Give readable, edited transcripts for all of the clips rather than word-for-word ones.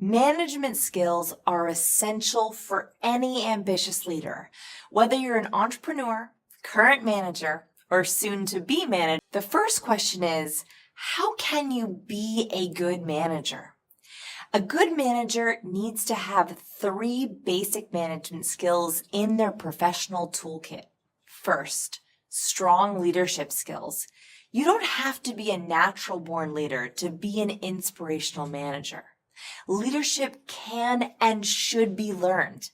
Management skills are essential for any ambitious leader. Whether you're an entrepreneur, current manager, or soon to be manager, the first question is, how can you be a good manager? A good manager needs to have 3 basic management skills in their professional toolkit. First, strong leadership skills. You don't have to be a natural-born leader to be an inspirational manager. Leadership can and should be learned.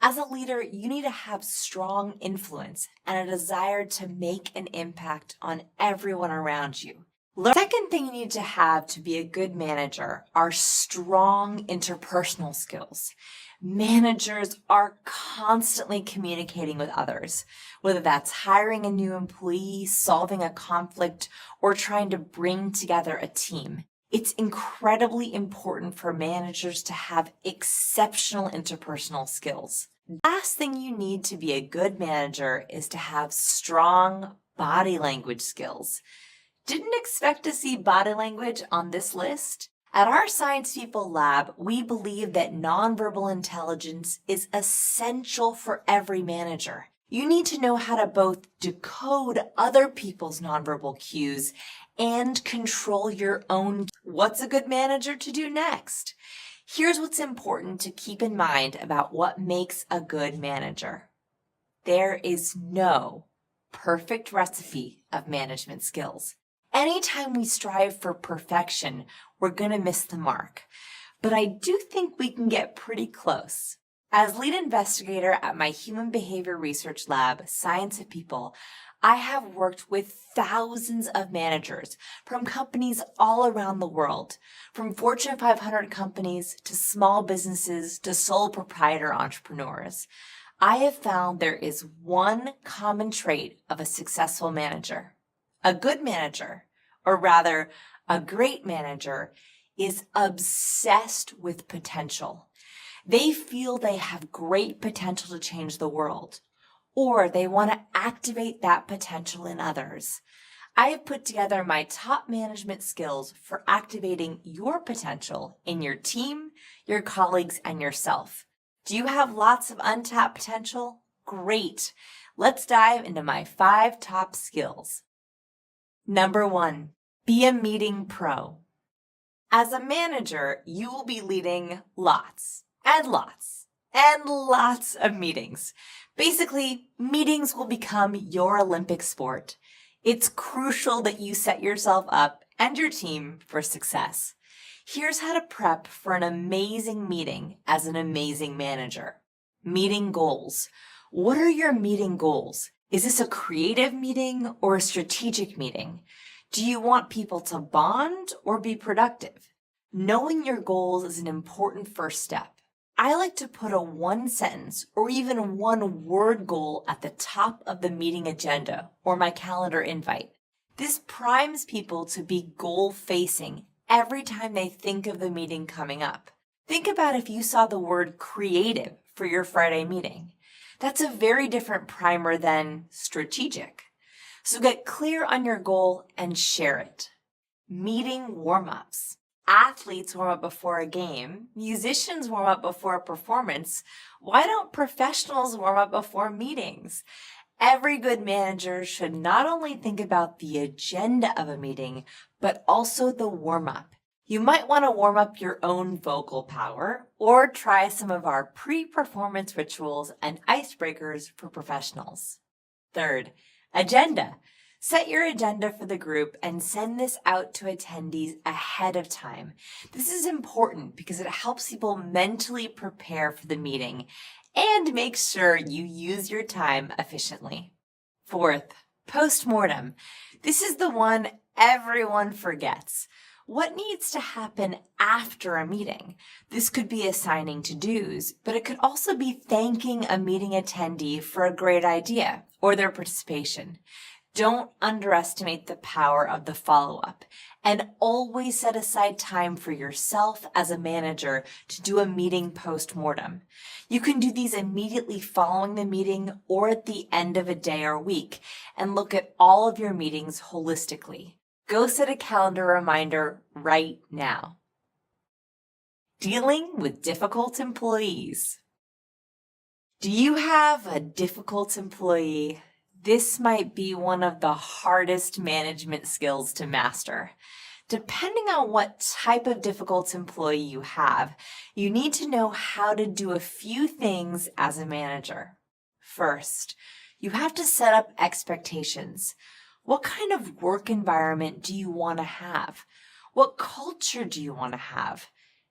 As a leader, you need to have strong influence and a desire to make an impact on everyone around you. The second thing you need to have to be a good manager are strong interpersonal skills. Managers are constantly communicating with others, whether that's hiring a new employee, solving a conflict, or trying to bring together a team. It's incredibly important for managers to have exceptional interpersonal skills. The last thing you need to be a good manager is to have strong body language skills. Didn't expect to see body language on this list? At our Science People lab, we believe that nonverbal intelligence is essential for every manager. You need to know how to both decode other people's nonverbal cues and control your own. What's a good manager to do next? Here's what's important to keep in mind about what makes a good manager. There is no perfect recipe of management skills. Anytime we strive for perfection, we're going to miss the mark. But I do think we can get pretty close. As lead investigator at my human behavior research lab, Science of People, I have worked with thousands of managers from companies all around the world, from Fortune 500 companies to small businesses to sole proprietor entrepreneurs. I have found there is one common trait of a successful manager. A good manager, or rather, a great manager, is obsessed with potential. They feel they have great potential to change the world, or they want to activate that potential in others. I have put together my top management skills for activating your potential in your team, your colleagues, and yourself. Do you have lots of untapped potential? Great. Let's dive into my 5 top skills. Number 1, be a meeting pro. As a manager, you will be leading lots and lots and lots of meetings. Basically, meetings will become your Olympic sport. It's crucial that you set yourself up and your team for success. Here's how to prep for an amazing meeting as an amazing manager. Meeting goals. What are your meeting goals? Is this a creative meeting or a strategic meeting? Do you want people to bond or be productive? Knowing your goals is an important first step. I like to put a 1-sentence or even 1-word goal at the top of the meeting agenda or my calendar invite. This primes people to be goal-facing every time they think of the meeting coming up. Think about if you saw the word creative for your Friday meeting. That's a very different primer than strategic. So get clear on your goal and share it. Meeting warm-ups. Athletes warm up before a game. Musicians warm up before a performance. Why don't professionals warm up before meetings? Every good manager should not only think about the agenda of a meeting, but also the warm-up. You might want to warm up your own vocal power or try some of our pre-performance rituals and icebreakers for professionals. Third, agenda. Set your agenda for the group and send this out to attendees ahead of time. This is important because it helps people mentally prepare for the meeting and make sure you use your time efficiently. Fourth, postmortem. This is the one everyone forgets. What needs to happen after a meeting? This could be assigning to-dos, but it could also be thanking a meeting attendee for a great idea or their participation. Don't underestimate the power of the follow-up, and always set aside time for yourself as a manager to do a meeting post-mortem. You can do these immediately following the meeting or at the end of a day or week, and look at all of your meetings holistically. Go set a calendar reminder right now. dealing with difficult employees. Do you have a difficult employee? This might be one of the hardest management skills to master. Depending on what type of difficult employee you have, you need to know how to do a few things as a manager. First, you have to set up expectations. What kind of work environment do you want to have? What culture do you want to have?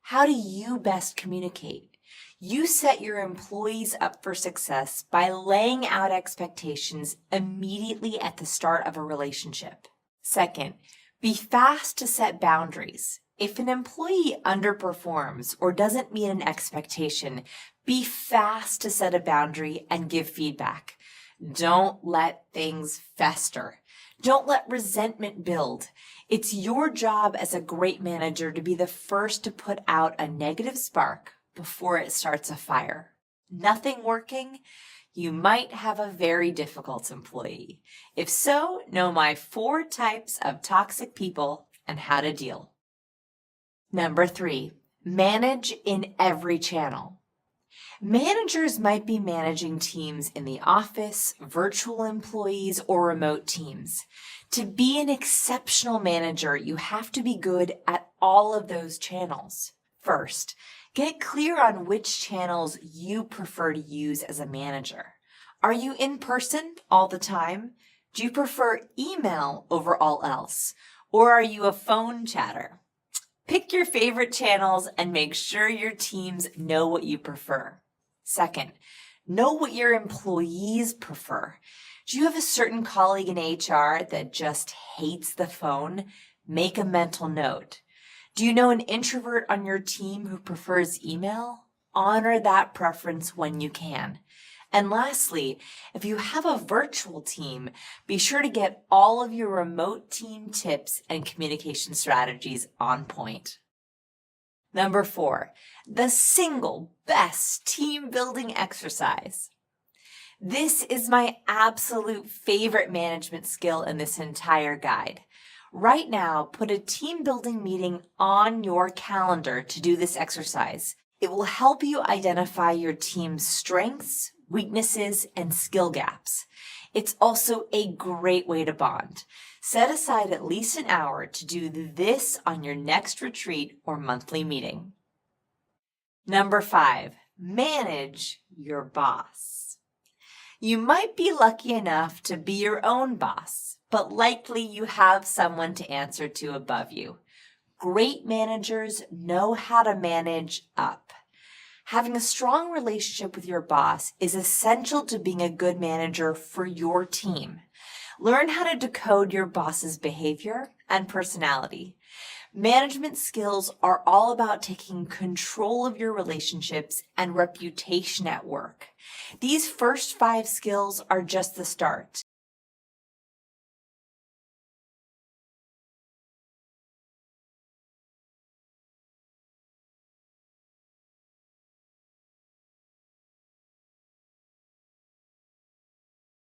How do you best communicate? You set your employees up for success by laying out expectations immediately at the start of a relationship. Second, be fast to set boundaries. If an employee underperforms or doesn't meet an expectation, be fast to set a boundary and give feedback. Don't let things fester. Don't let resentment build. It's your job as a great manager to be the first to put out a negative spark before it starts a fire. Nothing working? You might have a very difficult employee. If so, know my 4 types of toxic people and how to deal. Number 3, manage in every channel. Managers might be managing teams in the office, virtual employees, or remote teams. To be an exceptional manager, you have to be good at all of those channels. First, get clear on which channels you prefer to use as a manager. Are you in person all the time? Do you prefer email over all else? Or are you a phone chatter? Pick your favorite channels and make sure your teams know what you prefer. Second, know what your employees prefer. Do you have a certain colleague in HR that just hates the phone? Make a mental note. Do you know an introvert on your team who prefers email? Honor that preference when you can. And lastly, if you have a virtual team, be sure to get all of your remote team tips and communication strategies on point. Number 4, the single best team building exercise. This is my absolute favorite management skill in this entire guide. Right now, put a team building meeting on your calendar to do this exercise. It will help you identify your team's strengths, weaknesses, and skill gaps. It's also a great way to bond. Set aside at least an hour to do this on your next retreat or monthly meeting. Number 5, manage your boss. You might be lucky enough to be your own boss, but likely you have someone to answer to above you. Great managers know how to manage up. Having a strong relationship with your boss is essential to being a good manager for your team. Learn how to decode your boss's behavior and personality. Management skills are all about taking control of your relationships and reputation at work. These first 5 skills are just the start.